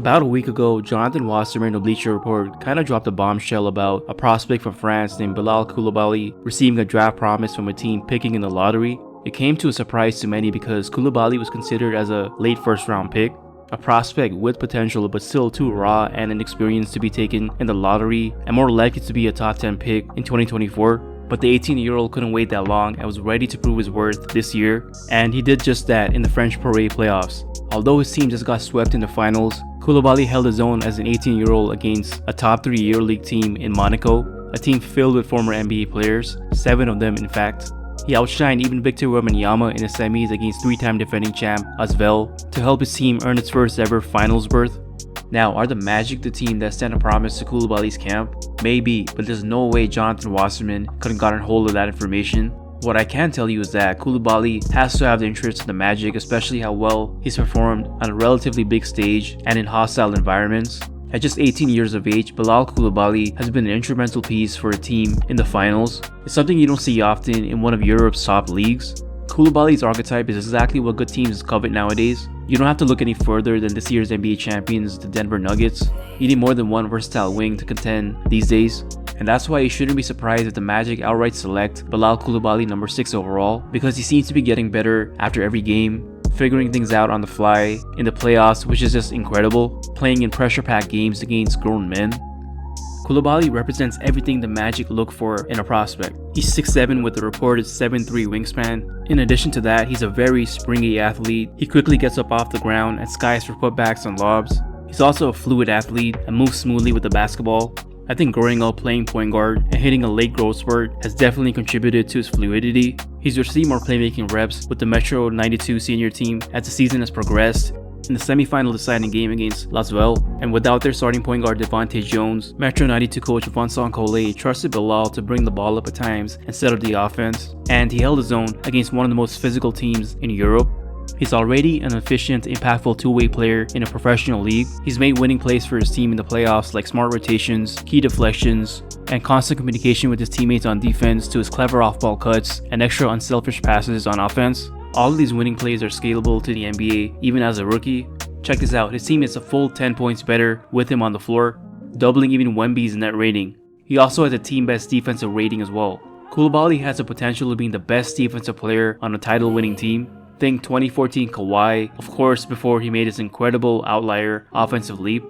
About a week ago, Jonathan Wasserman of Bleacher Report kind of dropped a bombshell about a prospect from France named Bilal Coulibaly receiving a draft promise from a team picking in the lottery. It came to a surprise to many because Coulibaly was considered as a late first round pick, a prospect with potential but still too raw and inexperienced to be taken in the lottery and more likely to be a top 10 pick in 2024. But the 18-year-old couldn't wait that long and was ready to prove his worth this year, and he did just that in the French Pro A playoffs. Although his team just got swept in the finals, Coulibaly held his own as an 18-year-old against a top 3 EuroLeague team in Monaco, a team filled with former NBA players, 7 of them in fact. He outshined even Victor Wembanyama in the semis against 3-time defending champ Asvel to help his team earn its first ever finals berth. Now, are the Magic the team that sent a promise to Coulibaly's camp? Maybe, but there's no way Jonathan Wasserman could have gotten hold of that information. What I can tell you is that Coulibaly has to have the interest in the Magic, especially how well he's performed on a relatively big stage and in hostile environments. At just 18 years of age, Bilal Coulibaly has been an instrumental piece for a team in the finals. It's something you don't see often in one of Europe's top leagues. Coulibaly's archetype is exactly what good teams covet nowadays. You don't have to look any further than this year's NBA champions, the Denver Nuggets. You need more than one versatile wing to contend these days. And that's why you shouldn't be surprised if the Magic outright select Bilal Coulibaly number 6 overall, because he seems to be getting better after every game, figuring things out on the fly in the playoffs, which is just incredible, playing in pressure-packed games against grown men. Coulibaly represents everything the Magic look for in a prospect. He's 6'7" with a reported 7'3" wingspan. In addition to that, he's a very springy athlete. He quickly gets up off the ground and skies for putbacks and lobs. He's also a fluid athlete and moves smoothly with the basketball. I think growing up playing point guard and hitting a late growth spurt has definitely contributed to his fluidity. He's received more playmaking reps with the Metro 92 senior team as the season has progressed. In the semi-final deciding game against Lasvel, and without their starting point guard Devontae Jones, Metro 92 coach Vincent Collet trusted Bilal to bring the ball up at times and set up the offense, and he held his own against one of the most physical teams in Europe. He's already an efficient, impactful two-way player in a professional league. He's made winning plays for his team in the playoffs like smart rotations, key deflections, and constant communication with his teammates on defense to his clever off-ball cuts and extra unselfish passes on offense. All of these winning plays are scalable to the NBA even as a rookie. Check this out, his team is a full 10 points better with him on the floor, doubling even Wemby's net rating. He also has a team best defensive rating as well. Coulibaly has the potential of being the best defensive player on a title-winning team. Think 2014 Kawhi, of course, before he made his incredible outlier offensive leap.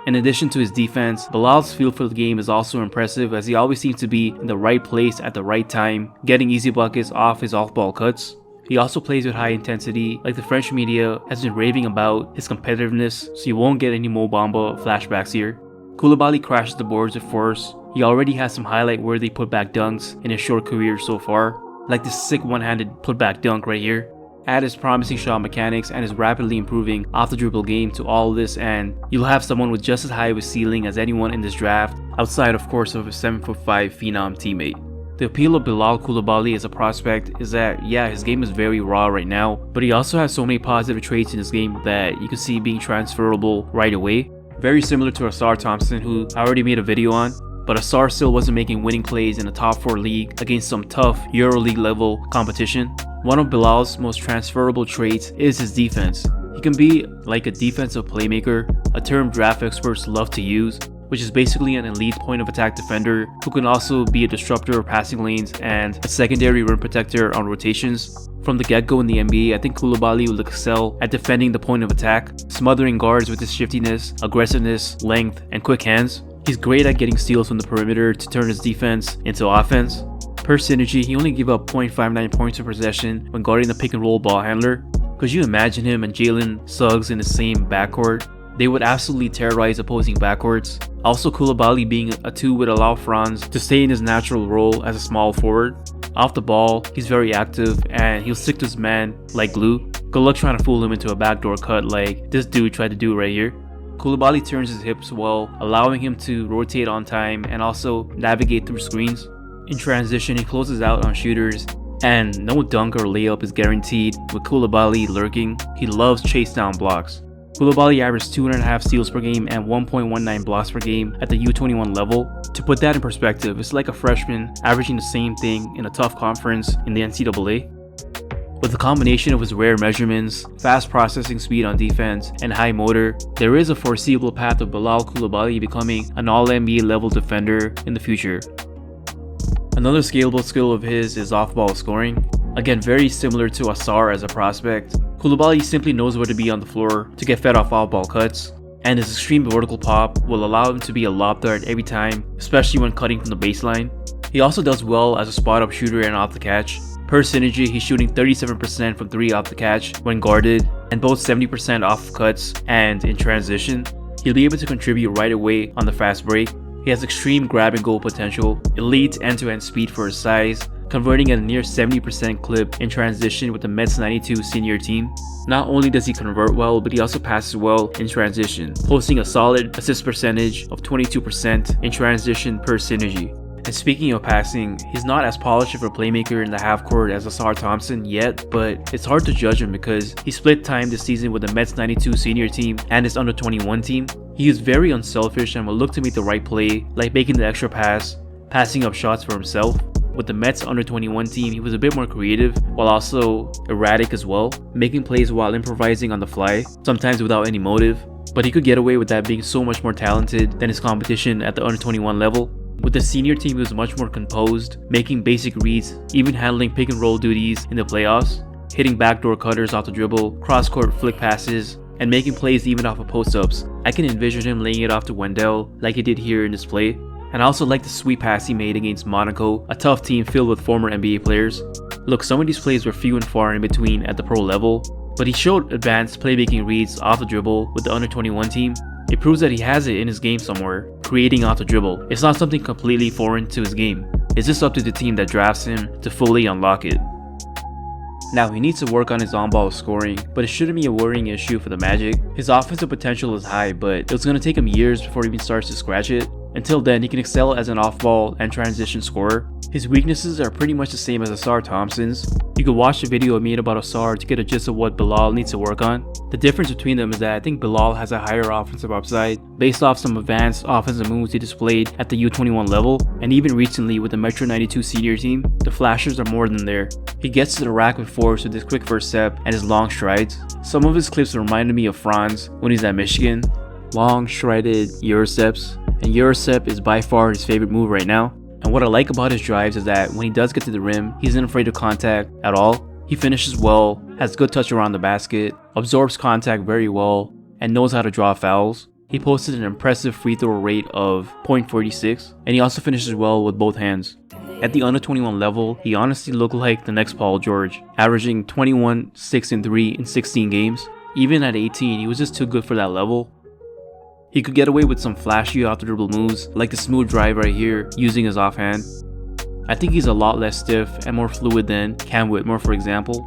In addition to his defense, Bilal's feel for the game is also impressive as he always seems to be in the right place at the right time, getting easy buckets off his off-ball cuts. He also plays with high intensity, like the French media has been raving about his competitiveness, so you won't get any Mo Bamba flashbacks here. Coulibaly crashes the boards with force. He already has some highlight-worthy putback dunks in his short career so far, like this sick one-handed putback dunk right here. Add his promising shot mechanics and his rapidly improving off-the-dribble game to all of this, and you'll have someone with just as high of a ceiling as anyone in this draft, outside of course of his 7'5" phenom teammate. The appeal of Bilal Coulibaly as a prospect is that, yeah, his game is very raw right now, but he also has so many positive traits in his game that you can see being transferable right away. Very similar to Asar Thompson, who I already made a video on, but Asar still wasn't making winning plays in a top 4 league against some tough EuroLeague level competition. One of Bilal's most transferable traits is his defense. He can be like a defensive playmaker, a term draft experts love to use, which is basically an elite point of attack defender who can also be a disruptor of passing lanes and a secondary rim protector on rotations. From the get-go in the NBA, I think Coulibaly will excel at defending the point of attack, smothering guards with his shiftiness, aggressiveness, length, and quick hands. He's great at getting steals from the perimeter to turn his defense into offense. Per synergy, he only gave up 0.59 points per possession when guarding the pick-and-roll ball handler. Could you imagine him and Jalen Suggs in the same backcourt? They would absolutely terrorize opposing backcourts. Also, Coulibaly being a 2 would allow Franz to stay in his natural role as a small forward. Off the ball, he's very active and he'll stick to his man like glue. Good luck trying to fool him into a backdoor cut like this dude tried to do right here. Coulibaly turns his hips well, allowing him to rotate on time and also navigate through screens. In transition, he closes out on shooters, and no dunk or layup is guaranteed with Coulibaly lurking. He loves chase down blocks. Coulibaly averaged 2.5 steals per game and 1.19 blocks per game at the U21 level. To put that in perspective, it's like a freshman averaging the same thing in a tough conference in the NCAA. With the combination of his rare measurements, fast processing speed on defense, and high motor, there is a foreseeable path of Bilal Coulibaly becoming an all-NBA level defender in the future. Another scalable skill of his is off-ball scoring. Again, very similar to Asar as a prospect, Coulibaly simply knows where to be on the floor to get fed off off-ball cuts, and his extreme vertical pop will allow him to be a lob threat every time, especially when cutting from the baseline. He also does well as a spot-up shooter and off the catch. Per synergy, he's shooting 37% from 3 off the catch when guarded, and both 70% off cuts and in transition. He'll be able to contribute right away on the fast break. He has extreme grab and goal potential, elite end-to-end speed for his size, converting at a near 70% clip in transition with the Mets 92 senior team. Not only does he convert well, but he also passes well in transition, posting a solid assist percentage of 22% in transition per synergy. And speaking of passing, he's not as polished of a playmaker in the half court as Asar Thompson yet, but it's hard to judge him because he split time this season with the Mets 92 senior team and his under 21 team. He is very unselfish and will look to make the right play, like making the extra pass, passing up shots for himself. With the Mets under 21 team, he was a bit more creative while also erratic as well, making plays while improvising on the fly, sometimes without any motive. But he could get away with that being so much more talented than his competition at the under 21 level. With the senior team, he was much more composed, making basic reads, even handling pick and roll duties in the playoffs, hitting backdoor cutters off the dribble, cross-court flick passes, and making plays even off of post-ups. I can envision him laying it off to Wendell like he did here in this play. And I also like the sweet pass he made against Monaco, a tough team filled with former NBA players. Look, some of these plays were few and far in between at the pro level, but he showed advanced playmaking reads off the dribble with the under 21 team. It proves that he has it in his game somewhere, creating off the dribble. It's not something completely foreign to his game. It's just up to the team that drafts him to fully unlock it. Now, he needs to work on his on-ball scoring, but it shouldn't be a worrying issue for the Magic. His offensive potential is high, but it's going to take him years before he even starts to scratch it. Until then, he can excel as an off-ball and transition scorer. His weaknesses are pretty much the same as Asar Thompson's. You could watch the video I made about Asar to get a gist of what Bilal needs to work on. The difference between them is that I think Bilal has a higher offensive upside based off some advanced offensive moves he displayed at the U21 level, and even recently with the Metro 92 senior team, the flashes are more than there. He gets to the rack with force with his quick first step and his long strides. Some of his clips reminded me of Franz when he's at Michigan. Long, shredded Eurosteps, and Eurostep is by far his favorite move right now. And what I like about his drives is that when he does get to the rim, he isn't afraid of contact at all. He finishes well, has good touch around the basket, absorbs contact very well, and knows how to draw fouls. He posted an impressive free throw rate of .46, and he also finishes well with both hands. At the under 21 level, he honestly looked like the next Paul George, averaging 21, 6, and 3 in 16 games. Even at 18, he was just too good for that level. He could get away with some flashy off-the-dribble moves, like the smooth drive right here, using his offhand. I think he's a lot less stiff and more fluid than Cam Whitmore, for example.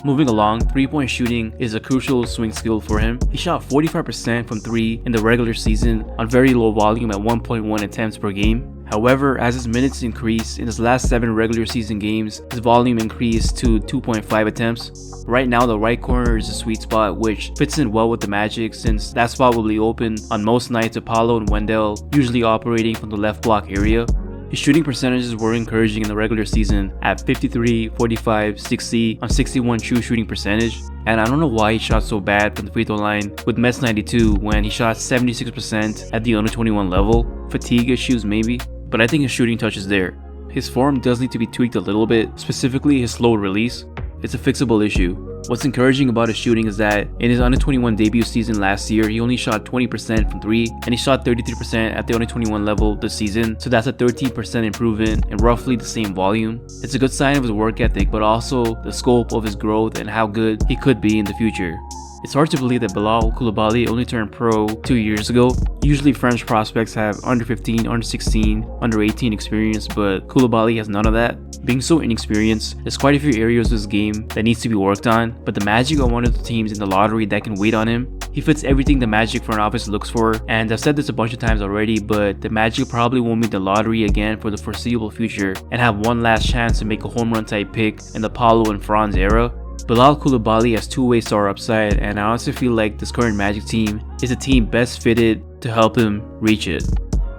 Moving along, 3-point shooting is a crucial swing skill for him. He shot 45% from 3 in the regular season on very low volume at 1.1 attempts per game. However, as his minutes increased in his last 7 regular season games, his volume increased to 2.5 attempts. Right now, the right corner is a sweet spot, which fits in well with the Magic since that spot will be open on most nights with Paolo and Wendell usually operating from the left block area. His shooting percentages were encouraging in the regular season at 53, 45, 60 on 61 true shooting percentage. And I don't know why he shot so bad from the free throw line with Mets 92 when he shot 76% at the under 21 level. Fatigue issues maybe, but I think his shooting touch is there. His form does need to be tweaked a little bit, specifically his slow release. It's a fixable issue. What's encouraging about his shooting is that in his under 21 debut season last year, he only shot 20% from 3 and he shot 33% at the under 21 level this season, so that's a 13% improvement in roughly the same volume. It's a good sign of his work ethic, but also the scope of his growth and how good he could be in the future. It's hard to believe that Bilal Coulibaly only turned pro 2 years ago. Usually French prospects have under 15, under 16, under 18 experience, but Coulibaly has none of that. Being so inexperienced, there's quite a few areas of his game that needs to be worked on, but the Magic are one of the teams in the lottery that can wait on him. He fits everything the Magic front office looks for, and I've said this a bunch of times already, but the Magic probably won't make the lottery again for the foreseeable future and have one last chance to make a home run type pick in the Paolo and Franz era. Bilal Coulibaly has two-way star upside, and I honestly feel like this current Magic team is a team best fitted to help him reach it.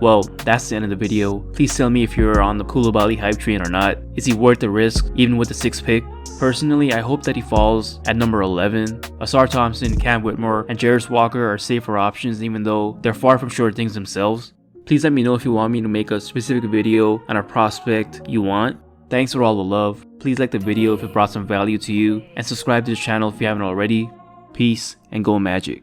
Well, that's the end of the video. Please tell me if you're on the Coulibaly hype train or not. Is he worth the risk, even with the 6th pick? Personally, I hope that he falls at number 11. Asar Thompson, Cam Whitmore, and Jarris Walker are safer options even though they're far from sure things themselves. Please let me know if you want me to make a specific video on a prospect you want. Thanks for all the love. Please like the video if it brought some value to you, and subscribe to the channel if you haven't already. Peace and go Magic.